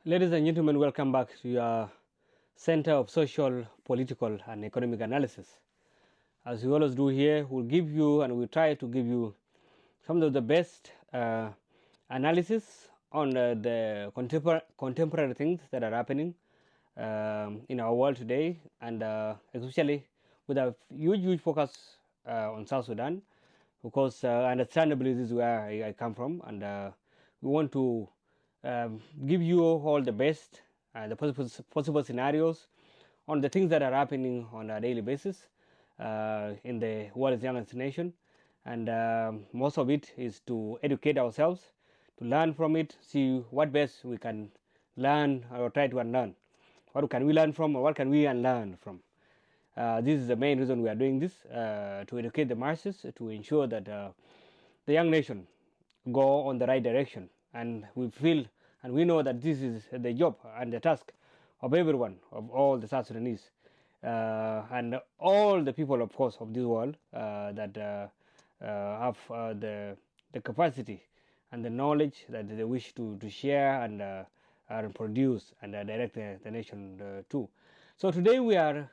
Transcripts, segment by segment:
Ladies and gentlemen, welcome back to your Center of Social, Political and Economic Analysis. As we always do here, we'll give you and we'll try to give you some of the best analysis on the contemporary things that are happening in our world today, and especially with a huge focus on South Sudan, because understandably this is where I come from, and we want to give you all the best, the possible scenarios on the things that are happening on a daily basis in the world's youngest nation, and most of it is to educate ourselves, to learn from it, see what best we can learn or try to unlearn. What can we learn from, or what can we unlearn from? This is the main reason we are doing this, to educate the masses, to ensure that the young nation go on the right direction. And we feel and we know that this is the job and the task of everyone, of all the South Sudanese, and all the people, of course, of this world that have the capacity and the knowledge that they wish to share and produce and direct the nation to. So today we are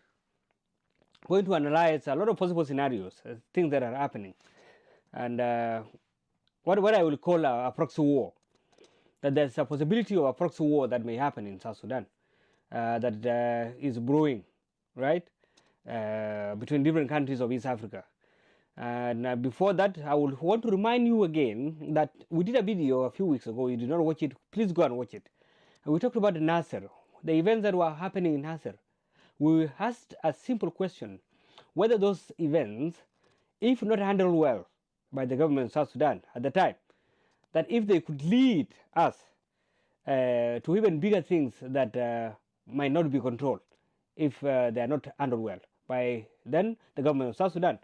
going to analyze a lot of possible scenarios, things that are happening, and what I will call a proxy war. That there's a possibility of a proxy war that may happen in South Sudan, that is brewing, right, between different countries of East Africa. And before that, I would want to remind you again that we did a video a few weeks ago. You did not watch it, please go and watch it. And we talked about Nasir, the events that were happening in Nasir. We asked a simple question, whether those events, if not handled well by the government of South Sudan at the time, that if they could lead us to even bigger things that might not be controlled if they are not handled well by then the government of South Sudan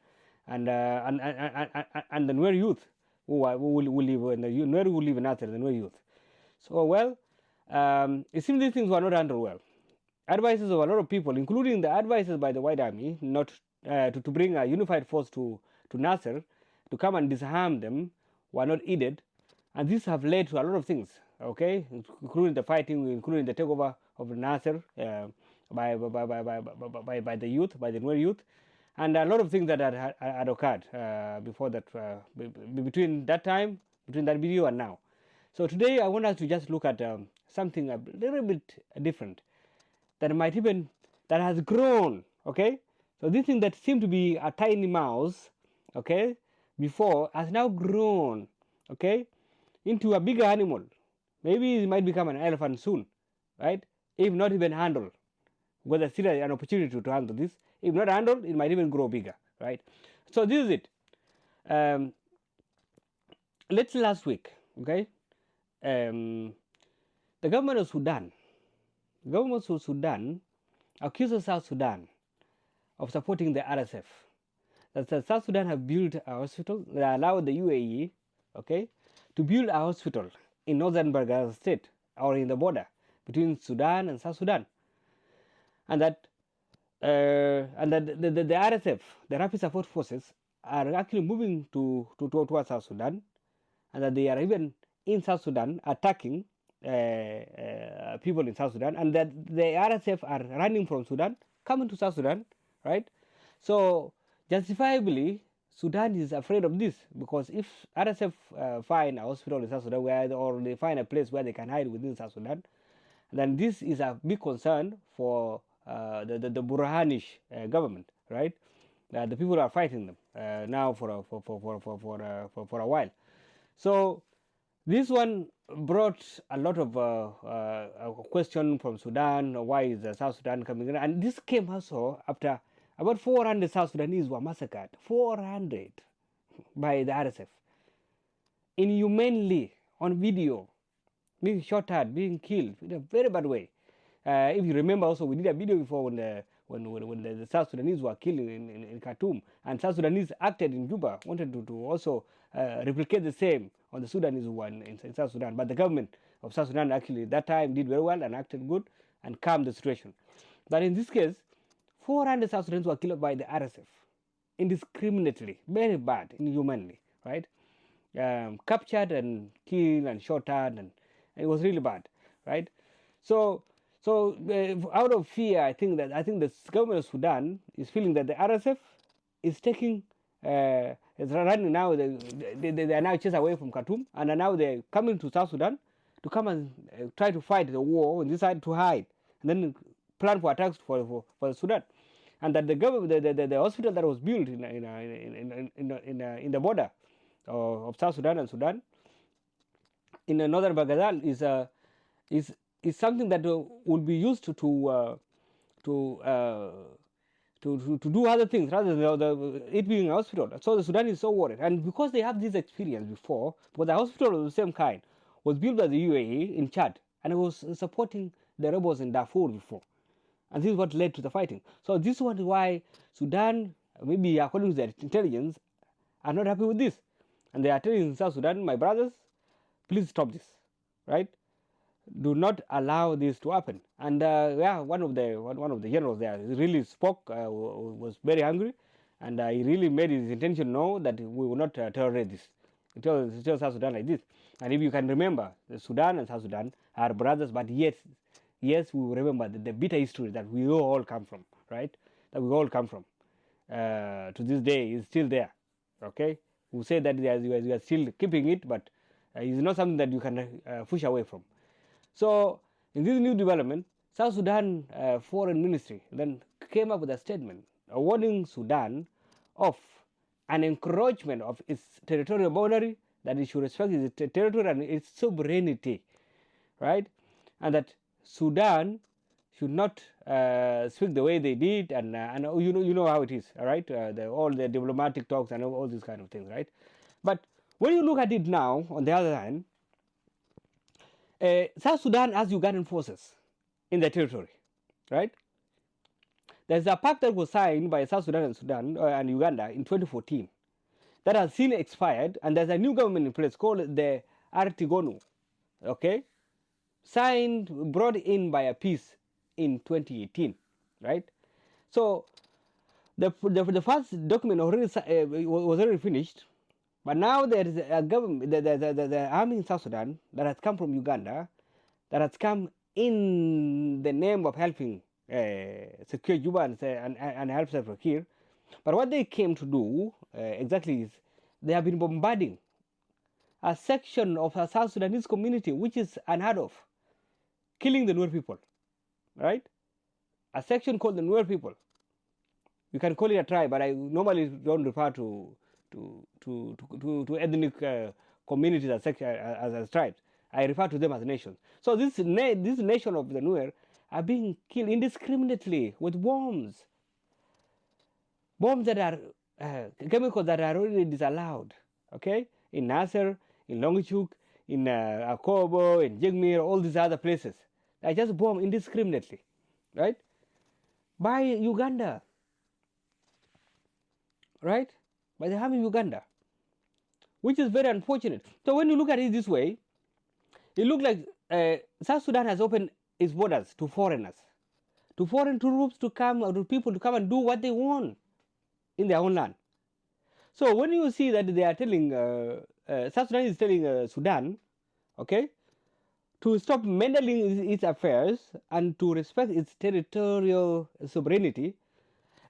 and the Nuer youth who will live in the Nuer who live in Nasser, the Nuer youth. So well, it seems these things were not handled well. Advices of a lot of people, including the advices by the White Army, not to bring a unified force to Nasser to come and disarm them, were not heeded. And these have led to a lot of things, okay, including the fighting, including the takeover of Nasser by the youth, by the Nuer youth, and a lot of things that had occurred before that, between that time, between that video and now. So today I want us to just look at something a little bit different that might even, that has grown, okay. So this thing that seemed to be a tiny mouse, okay, before has now grown, okay, into a bigger animal. Maybe it might become an elephant soon, right? If not even handled, because there's still an opportunity to handle this. If not handled, it might even grow bigger, right? So this is it. Let's last week, okay? The government of Sudan, accuses South Sudan of supporting the RSF. That South Sudan have built a hospital that allowed the UAE, okay, to build a hospital in northern Bargaza state or in the border between Sudan and South Sudan, and that the RSF, the Rapid Support Forces, are actually moving towards South Sudan, and that they are even in South Sudan attacking people in South Sudan, and that the RSF are running from Sudan, coming to South Sudan, right? So justifiably, Sudan is afraid of this, because if RSF find a hospital in South Sudan or they find a place where they can hide within South Sudan, then this is a big concern for the Burhanish government, right? The people are fighting them now for a while. So this one brought a lot of question from Sudan. Why is South Sudan coming in? And this came also after about 400 South Sudanese were massacred, 400 by the RSF, inhumanely, on video, being shot at, being killed in a very bad way. If you remember also, we did a video before when the South Sudanese were killed in Khartoum, and South Sudanese acted in Juba, wanted to also replicate the same on the Sudanese one in South Sudan. But the government of South Sudan actually at that time did very well and acted good and calmed the situation. But in this case, 400 South Sudanese were killed by the RSF indiscriminately, very bad, inhumanly, right? Captured and killed and shot at, and it was really bad, right? Out of fear, I think the government of Sudan is feeling that the RSF is taking is running now. They are now chased away from Khartoum, and now they're coming to South Sudan to come and try to fight the war and decide to hide, and then plan for attacks for Sudan, and that the government, the hospital that was built in the border of South Sudan and Sudan in northern Bagadal is something that will be used to do other things rather than it being a hospital. So the Sudan is so worried, and because they have this experience before, but the hospital of the same kind was built by the UAE in Chad, and it was supporting the rebels in Darfur before, and this is what led to the fighting. So this is why Sudan, maybe according to their intelligence, are not happy with this, and they are telling South Sudan, my brothers, please stop this, right? Do not allow this to happen. And one of the generals there really spoke, was very angry, and he really made his intention known that we will not tolerate this. He tells South Sudan like this. And if you can remember, Sudan and South Sudan are brothers, but yes, we will remember the bitter history that we all come from, right? That we all come from. To this day is still there, okay? We say that we are still keeping it, but it's not something that you can push away from. So in this new development, South Sudan Foreign Ministry then came up with a statement warning Sudan of an encroachment of its territorial boundary, that it should respect its territory and its sovereignty, right? And that Sudan should not speak the way they did, and you know how it is, all right? All the diplomatic talks and all these kind of things, right? But when you look at it now, on the other hand, South Sudan has Ugandan forces in the territory, right? There's a pact that was signed by South Sudan and Uganda in 2014 that has seen expired, and there's a new government in place called the Artigonu, okay? Brought in by a peace in 2018, right? So the first document was already finished, but now there is a government, the army in South Sudan that has come from Uganda, that has come in the name of helping secure Juba and help President Kiir. But what they came to do exactly is they have been bombarding a section of a South Sudanese community which is unheard of, killing the Nuer people, right? A section called the Nuer people. You can call it a tribe, but I normally don't refer to ethnic communities as tribes. I refer to them as nations. So this nation of the Nuer are being killed indiscriminately with bombs that are chemicals that are already disallowed. Okay, in Nasir, in Longchuk, in Akobo, in Jigmir, all these other places, they just bomb indiscriminately, right? By Uganda, right? By the army in Uganda, which is very unfortunate. So when you look at it this way, it looks like South Sudan has opened its borders to foreigners, to foreign troops to come, or to people to come and do what they want in their own land. So when you see that they are telling, South Sudan is telling Sudan, okay, to stop meddling its affairs and to respect its territorial sovereignty,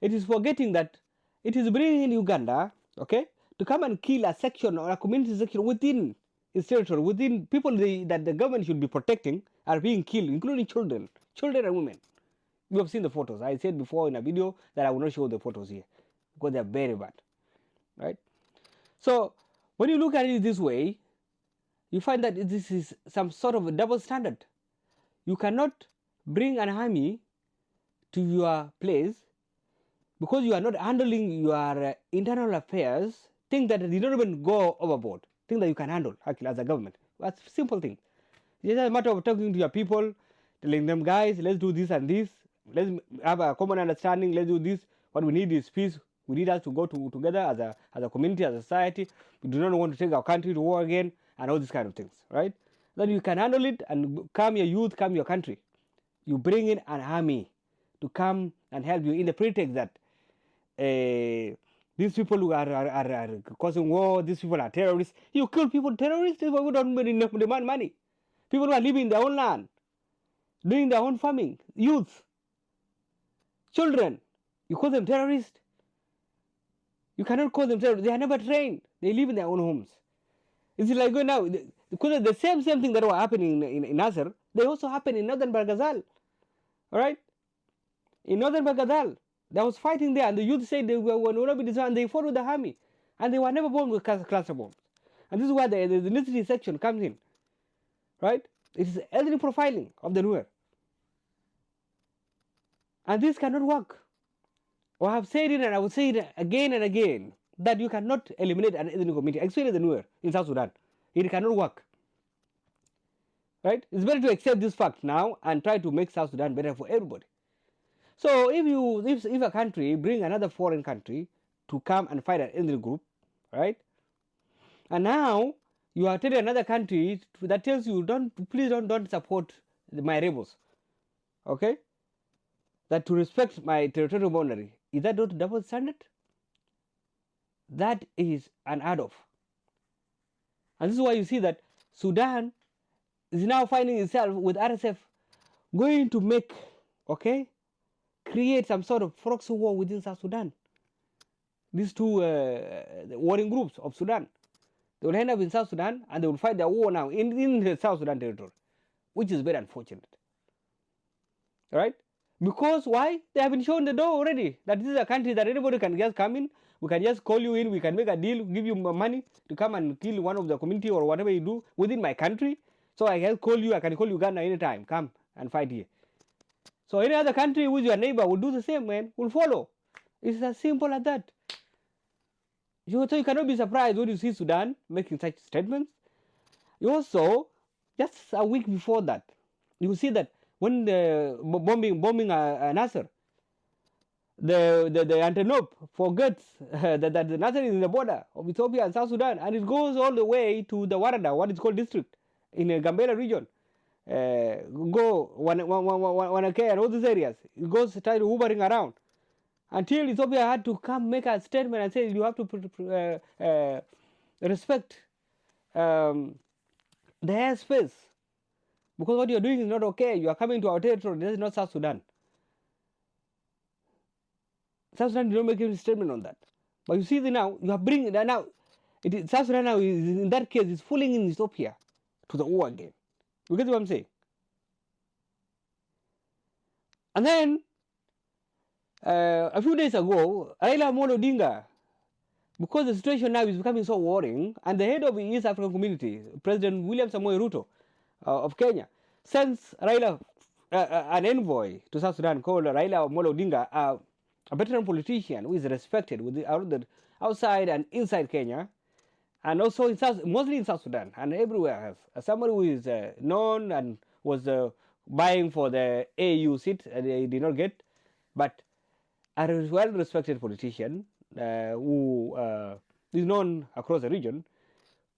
it is forgetting that it is bringing in Uganda, okay, to come and kill a section or a community section within its territory, within people that the government should be protecting are being killed, including children and women. You have seen the photos. I said before in a video that I will not show the photos here because they are very bad, right? So when you look at it this way, you find that this is some sort of a double standard. You cannot bring an army to your place because you are not handling your internal affairs, things that you don't even go overboard, things that you can handle actually as a government. That's a simple thing. It's just a matter of talking to your people, telling them, guys, let's do this and this. Let's have a common understanding. Let's do this. What we need is peace. We need us to go together as a community, as a society. We do not want to take our country to war again and all these kind of things, right? Then you can handle it and calm your youth, calm your country. You bring in an army to come and help you in the pretext that these people who are causing war, these people are terrorists. You kill people, terrorists, people who don't demand money. People who are living in their own land. doing their own farming, youth, children. You call them terrorists? You cannot call them terrorists. They are never trained. They live in their own homes. It's like going now, because the same thing that were happening in Nasir, they also happen in northern Barghazal. All right? In northern Barghazal, there was fighting there, and the youth said they were not be disarmed, and they fought with the army, and they were never bombed with cluster bombs. And this is where the ethnicity section comes in. Right? It is ethnic profiling of the Nuer. And this cannot work. I have said it and I will say it again and again that you cannot eliminate an ethnic community, especially the Nuer in South Sudan. It cannot work. Right? It's better to accept this fact now and try to make South Sudan better for everybody. So if a country bring another foreign country to come and fight an ethnic group, right? And now you are telling another country that tells you please don't support my rebels, okay? That to respect my territorial boundary. Is that not double standard? That is an add-off. And this is why you see that Sudan is now finding itself with RSF going to make, okay, create some sort of proxy war within South Sudan. These two warring groups of Sudan, they will end up in South Sudan and they will fight their war now in the South Sudan territory, which is very unfortunate. All right? Because why? They have been shown the door already, that this is a country that anybody can just come in, we can just call you in, we can make a deal, give you money to come and kill one of the community or whatever you do within my country. So I can call you, I can call Uganda anytime, come and fight here. So any other country with your neighbor will do the same, man, will follow. It's as simple as that. So you cannot be surprised when you see Sudan making such statements. You also, just a week before that, you see that when the bombing Nasir, the antelope forgets that the Nasir is in the border of Ethiopia and South Sudan, and it goes all the way to the Warada, what is called district, in the Gambella region. Go Wanake and all these areas. It goes try to hovering around until Ethiopia had to come make a statement and say you have to respect the airspace, because what you're doing is not okay. You are coming to our territory. This is not South Sudan. South Sudan did not make any statement on that. But you see now, you are bringing that now. South Sudan now is, in that case, is fooling in Ethiopia to the war again. You get what I'm saying? And then, a few days ago, Raila Odinga, because the situation now is becoming so worrying, and the head of the East African community, President William Samoei Ruto of Kenya, sends Raila an envoy to South Sudan called Raila Odinga, a veteran politician who is respected with outside and inside Kenya, and also mostly in South Sudan and everywhere else. As somebody who is known and was vying for the AU seat, they did not get, but a well-respected politician who is known across the region,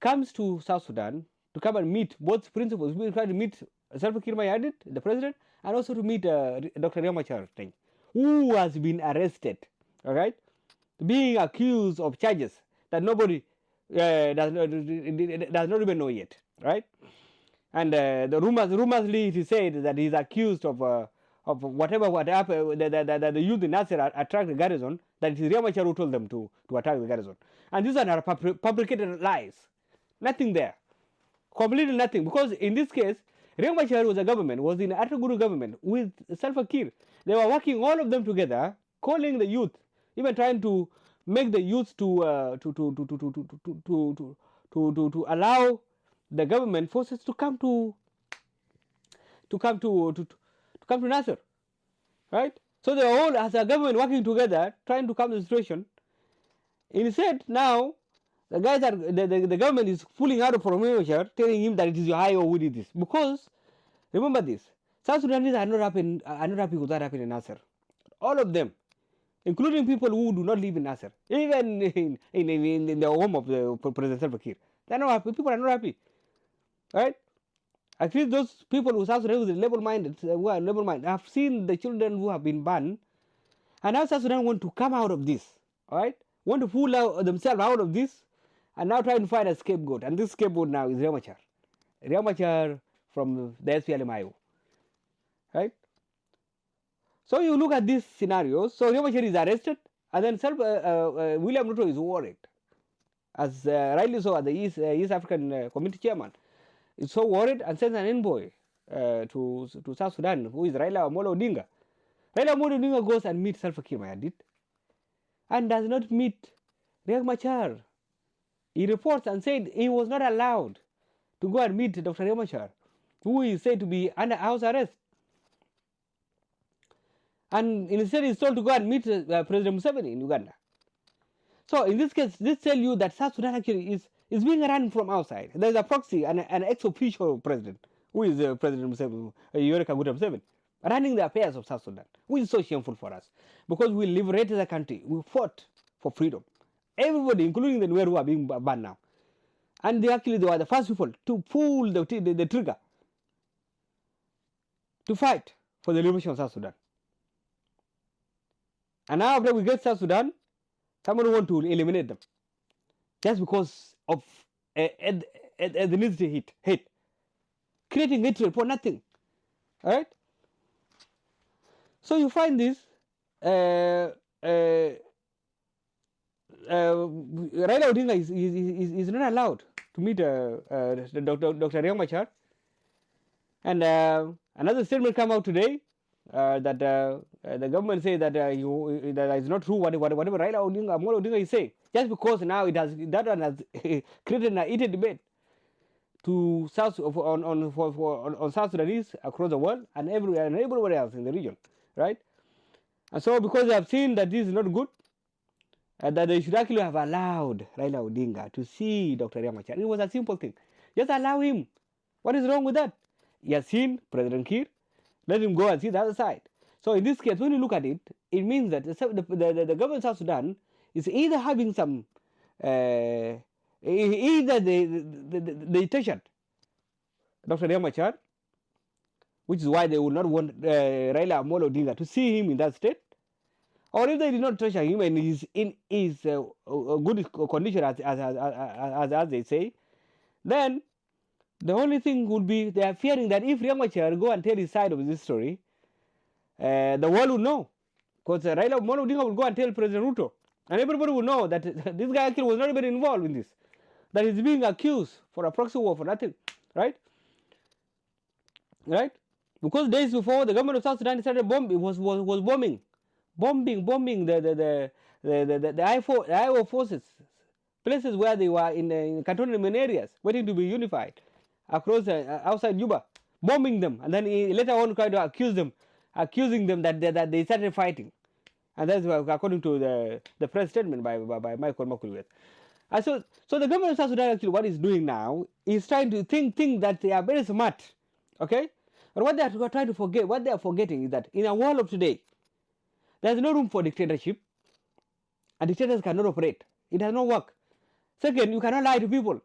comes to South Sudan to come and meet both principals. We try to meet Salva Kiir Mayardit, the president, and also to meet Dr. Riek Machar, who has been arrested, all right, being accused of charges that nobody does not even know yet, right? And the rumorsly it is said that he's accused of what happened, that the youth in Nasir attacked the garrison, that it is Riek Machar who told them to attack the garrison. And these are fabricated lies. Nothing there. Completely nothing. Because in this case, Riek Machar was in Ataguru government with Salva Kiir. They were working all of them together, calling the youth, even trying to make the youth to allow the government forces to come to Nasir, right? So they are all, as a government, working together, trying to calm the situation. Instead, now the guys are the government is pulling out from Machar, telling him that it is your IO who did this. Because remember this, South Sudanese are not happy with what happened in Nasir. All of them, including people who do not live in Nasir, even in the home of the President Salva Kiir. They are not happy. People are not happy, right? At least those people who South Sudan who are level-minded, have seen the children who have been banned, and now South Sudan want to come out of this, all right? Want to pull themselves out of this, and now trying to find a scapegoat. And this scapegoat now is Riek Machar. Riek Machar from the SPLM-IO. right? So you look at these scenarios. So Riek Machar is arrested, and then William Ruto is worried, as rightly so, as the East African Community chairman, is so worried and sends an envoy to South Sudan, who is Raila Odinga. Raila Odinga goes and meets Salva Kiir Mayardit, and does not meet Riek Machar. He reports and said he was not allowed to go and meet Dr. Riek Machar, who is said to be under house arrest. And instead he's told to go and meet President Museveni in Uganda. So in this case, this tells you that South Sudan actually is being run from outside. There's a proxy and an ex-official president, who is President Museveni, Yoweri Kaguta Museveni, running the affairs of South Sudan, which is so shameful for us, because we liberated the country, we fought for freedom. Everybody, including the Nuer, who are being banned now, and they were the first people to pull the trigger to fight for the liberation of South Sudan. And now after we get South Sudan, someone want to eliminate them just because of ethnicity hate, creating hatred for nothing. All right. So you find this. Raila Odinga is not allowed to meet Dr. Riek Machar, and another statement come out today that the government say that that is not true. Whatever Raila Odinga is saying, just because now that one has created an heated debate to on South Sudanese across the world and everywhere else in the region, right? And so because they have seen that this is not good, that they should actually have allowed Raila Odinga to see Dr. Riek Machar. It was a simple thing. Just allow him. What is wrong with that? He has seen President Kiir. Let him go and see the other side. So in this case, when you look at it, it means that the government of South Sudan is either having some, either they tortured Dr. Riek Machar, which is why they would not want Raila Odinga to see him in that state, or if they did not torture him and he's in his good condition as they say, then the only thing would be they are fearing that if Riek Machar go and tell his side of this story, the world will know, because Raila Odinga will go and tell President Ruto, and everybody will know that this guy actually was not even involved in this, that he's being accused for a proxy war for nothing, right? Right? Because days before, the government of South Sudan started bombing the IO forces, places where they were in cantonment areas, waiting to be unified across outside Juba, bombing them, and then he later on tried to accusing them that they started fighting, and that's according to the press statement by Michael Makulwet. And so the government of South Sudan actually what is doing now is trying to think that they are very smart, okay? But what they are trying to forget, what they are forgetting is that in a world of today, there is no room for dictatorship, and dictators cannot operate. It does not work. Second, you cannot lie to people.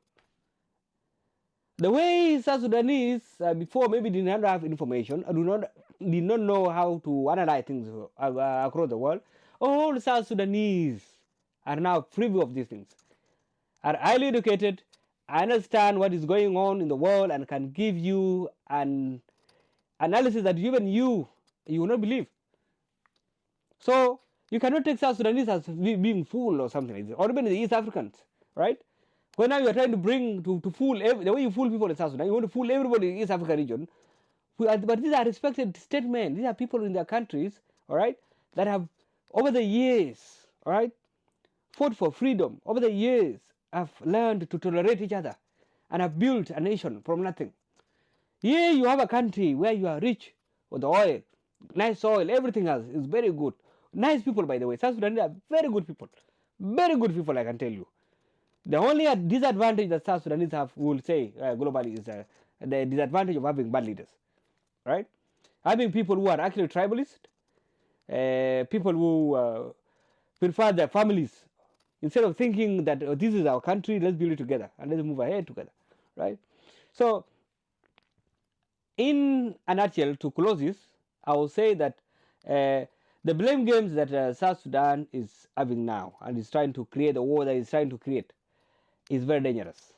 The way South Sudanese before maybe did not have information, or did not know how to analyze things across the world, all South Sudanese are now privy of these things, are highly educated, understand what is going on in the world, and can give you an analysis that even you will not believe. So you cannot take South Sudanese as being fooled or something like this, or even the East Africans, right? Because now you are trying to bring to fool the way you fool people in South Sudan, you want to fool everybody in the East Africa region. But these are respected statesmen. These are people in their countries, all right, that have over the years, all right, fought for freedom. Over the years, have learned to tolerate each other, and have built a nation from nothing. Here you have a country where you are rich with the oil, nice soil, everything else is very good. Nice people, by the way. South Sudanese are very good people. Very good people, I can tell you. The only disadvantage that South Sudanese have, we will say globally, is the disadvantage of having bad leaders, right? Having people who are actually tribalist, people who prefer their families, instead of thinking that this is our country, let's build it together and let's move ahead together, right? So, in a nutshell, to close this, I will say that the blame games that South Sudan is having now and is trying to create, the war that it's trying to create, is very dangerous.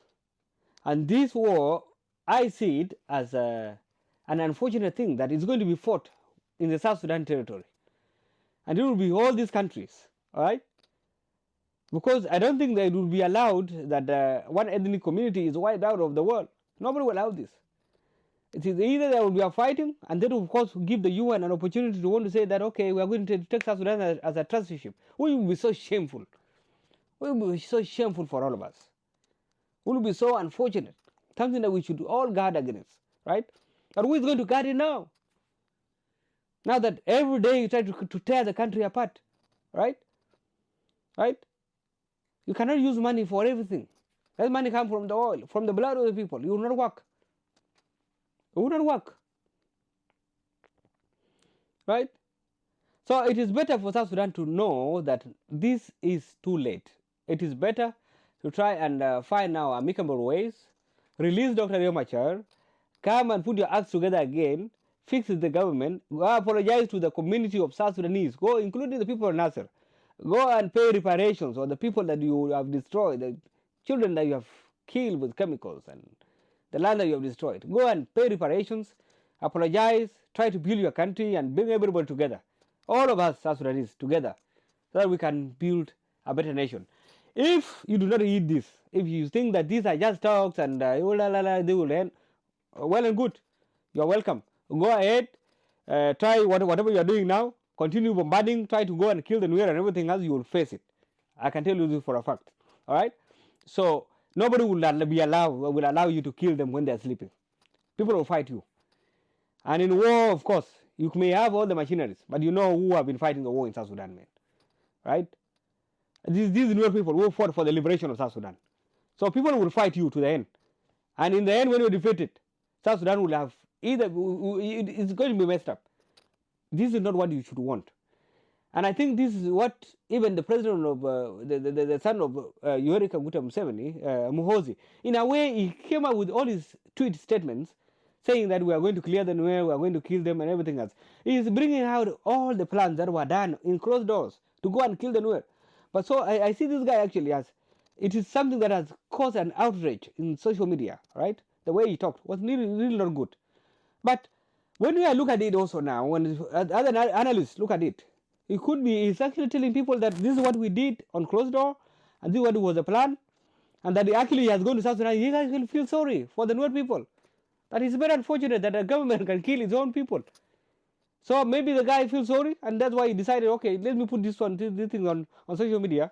And this war, I see it as an unfortunate thing that is going to be fought in the South Sudan territory. And it will be all these countries, all right? Because I don't think that it will be allowed that one ethnic community is wiped out of the world. Nobody will allow this. It is either there will be a fighting, and that will of course give the UN an opportunity to want to say that, okay, we are going to take South Sudan as a trusteeship. We will be so shameful. We will be so shameful for all of us. We will be so unfortunate. Something that we should all guard against, right? But who is going to guard it now? Now that every day you try to tear the country apart, right? Right? You cannot use money for everything. That money comes from the oil, from the blood of the people. It will not work. It will not work. Right? So it is better for South Sudan to know that this is too late. It is better to try and find now amicable ways, release Dr. Riek Machar, come and put your acts together again, fix the government, go apologize to the community of South Sudanese, go including the people of Nasir, go and pay reparations for the people that you have destroyed, the children that you have killed with chemicals and the land that you have destroyed. Go and pay reparations, apologize, try to build your country and bring everybody together. All of us South Sudanese together so that we can build a better nation. If you do not eat this, if you think that these are just talks and they will end, well and good, you are welcome. Go ahead, try whatever you are doing now, continue bombarding, try to go and kill the Nuer and everything else, you will face it. I can tell you this for a fact. All right? So nobody will allow you to kill them when they are sleeping. People will fight you. And in war, of course, you may have all the machineries, but you know who have been fighting the war in South Sudan, man. Right? These Nuer people who fought for the liberation of South Sudan. So people will fight you to the end. And in the end, when you're defeated, South Sudan will have it's going to be messed up. This is not what you should want. And I think this is what even the president of, the son of Yoweri Kaguta Museveni, Muhoozi, in a way, he came up with all his tweet statements saying that we are going to clear the Nuer, we are going to kill them and everything else. He is bringing out all the plans that were done in closed doors to go and kill the Nuer. But so I see this guy actually as, it is something that has caused an outrage in social media, right? The way he talked was really not good. But when we look at it also now, when other analysts look at it, he's actually telling people that this is what we did on closed door, and this is what was the plan, and that he actually has gone to South Sudan. He guys will feel sorry for the Nuer people. That is very unfortunate that a government can kill its own people. So maybe the guy feels sorry, and that's why he decided, okay, let me put this thing on social media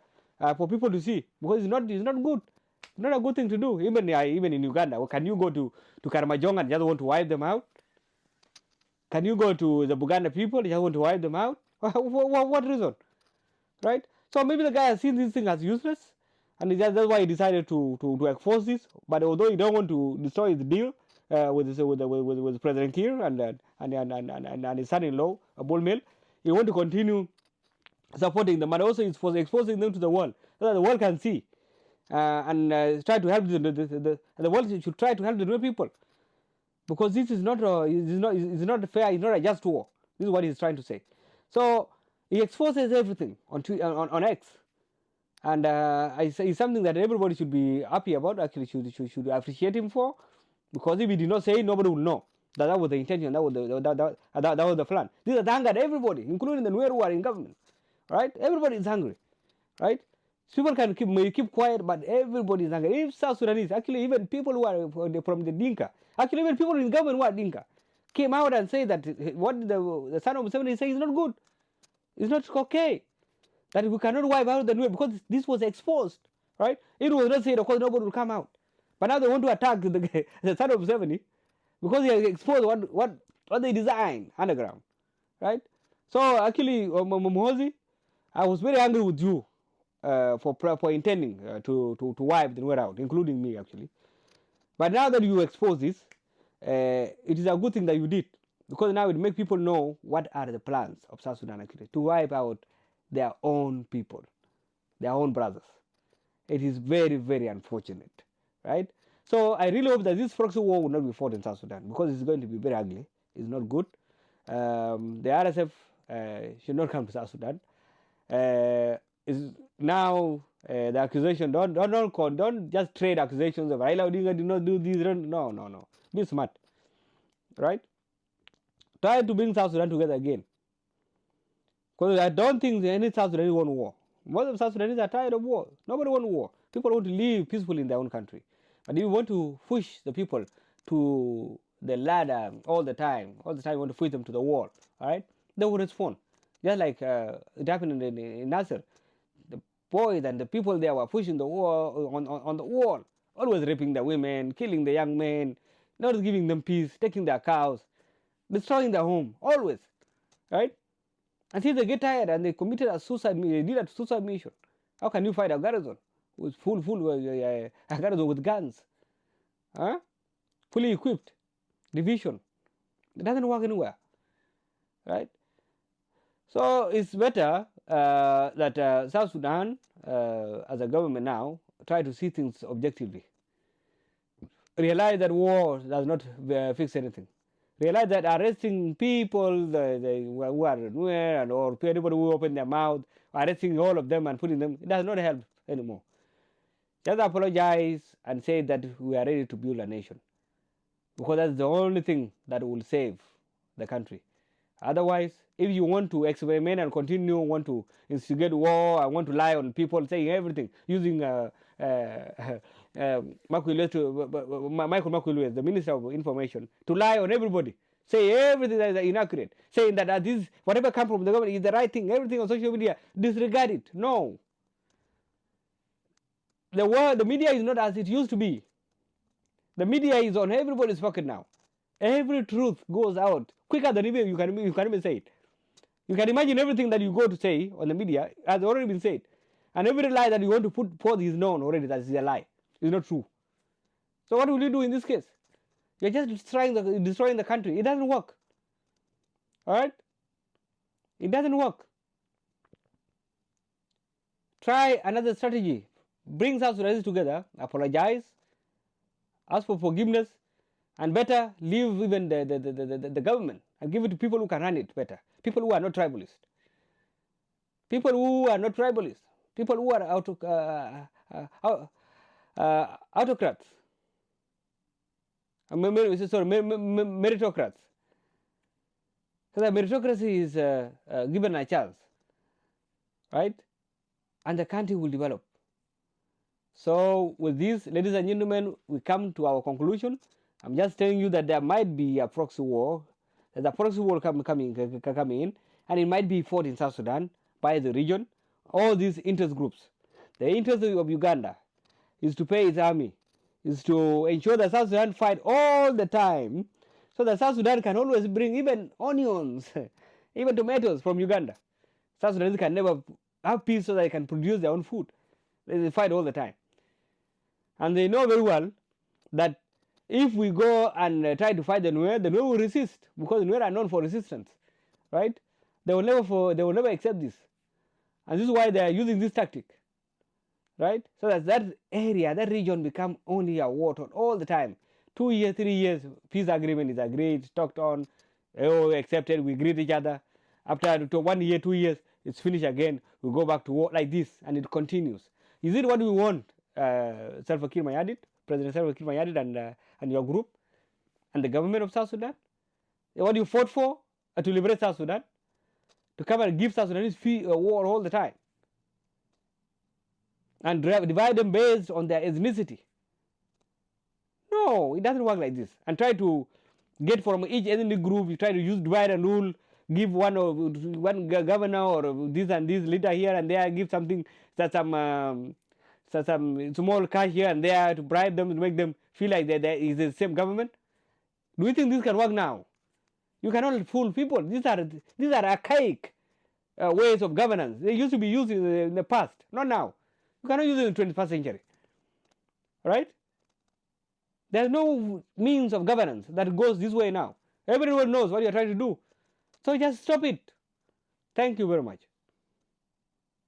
for people to see, because it's not good. It's not a good thing to do. Even in Uganda, can you go to Karamajong and just want to wipe them out? Can you go to the Buganda people and just want to wipe them out? What reason? Right? So maybe the guy has seen this thing as useless, and that's why he decided to enforce this. But although he don't want to destroy the deal with President Kiir and his son-in-law, Bull Mill, he want to continue supporting them, but also he's exposing them to the world so that the world can see and try to help the world should try to help the Nuer people, because this is not fair. It's not a just war. This is what he's trying to say. So he exposes everything on X, and it's something that everybody should be happy about. Actually, should appreciate him for, because if he did not say it, nobody will know that was the intention. That was the plan. This has angered everybody, including the Nuer who are in government. Right? Everybody is hungry. Right? People may keep quiet, but everybody is hungry. If South Sudanese, actually, even people who are from the Dinka, actually, even people in government who are Dinka, came out and say that what the son of Museveni is saying is not good. It's not okay. That we cannot wipe out the Nuer, because this was exposed. Right? It was not said, of course, nobody will come out. But now they want to attack the son of Museveni because he has exposed what they designed underground. Right? So actually, Muhoozi, I was very angry with you for intending to wipe the Nuer out, including me actually. But now that you expose this, it is a good thing that you did, because now it makes people know what are the plans of South Sudan actually to wipe out their own people, their own brothers. It is very, very unfortunate, right? So I really hope that this proxy war will not be fought in South Sudan, because it's going to be very ugly. It's not good. The RSF should not come to South Sudan. Is now the accusation, don't just trade accusations of Raila Odinga did not do this. No. Be smart, right? Try to bring South Sudan together again. Because I don't think any South Sudanese want war. Most of South Sudanese are tired of war. Nobody wants war. People want to live peacefully in their own country. But if you want to push the people to the ladder all the time you want to push them to the wall, all right, they will respond. Just like it happened in Nasir. The boys and the people there were pushing the war on the wall, always raping the women, killing the young men, not giving them peace, taking their cows, destroying their home, always, right? Until they get tired and they committed a suicide, they did a suicide mission. How can you fight a garrison with a garrison with guns, huh? Fully equipped, division? It doesn't work anywhere, right? So it's better that South Sudan, as a government now, try to see things objectively. Realize that war does not fix anything. Realize that arresting people who are Nuer or anybody who open their mouth, arresting all of them and putting them, it does not help anymore. Just apologize and say that we are ready to build a nation. Because that's the only thing that will save the country. Otherwise, if you want to experiment and continue, want to instigate war, I want to lie on people, saying everything, using Michael Makuilwe, the Minister of Information, to lie on everybody, say everything that is inaccurate, saying that this whatever comes from the government is the right thing, everything on social media, disregard it. No. The media is not as it used to be. The media is on everybody's pocket now. Every truth goes out quicker than even you can even say it. You can imagine everything that you go to say on the media has already been said. And every lie that you want to put forth is known already that is a lie. It's not true. So what will you do in this case? You're just destroying the country. It doesn't work. All right? It doesn't work. Try another strategy. Bring South Sudanese together, apologize, ask for forgiveness, and better leave even the government and give it to people who can run it better. People who are not tribalists. People who are not tribalists. People who are autocrats. Meritocrats. So the meritocracy is given a chance, right? And the country will develop. So with this, ladies and gentlemen, we come to our conclusion. I'm just telling you that there might be a proxy war. There's a proxy war coming in, and it might be fought in South Sudan by the region. All these interest groups. The interest of Uganda is to pay its army, is to ensure that South Sudan fight all the time, so that South Sudan can always bring even onions, even tomatoes from Uganda. South Sudanese can never have peace so that they can produce their own food. They fight all the time. And they know very well that if we go and try to fight the Nuer will resist, because the Nuer are known for resistance, right? They will never accept this. And this is why they are using this tactic, right? So that area, that region become only a war torn all the time. 2 years, 3 years, peace agreement is agreed, talked on, accepted, we greet each other. After 1 year, 2 years, it's finished again, we go back to war like this, and it continues. Is it what we want, President Salva Kiir Mayardit and your group, and the government of South Sudan? What you fought for, to liberate South Sudan? To come and give South Sudanese war all the time? And divide them based on their ethnicity? No, it doesn't work like this. And try to get from each ethnic group, you try to use divide and rule, give one governor or this and this leader here and there, give something, some small cash here and there to bribe them, to make them feel like there is the same government. Do you think this can work now? You cannot fool people. These are archaic ways of governance. They used to be used in the past, not now. You cannot use it in the 21st century. Right? There's no means of governance that goes this way now. Everyone knows what you're trying to do. So just stop it. Thank you very much.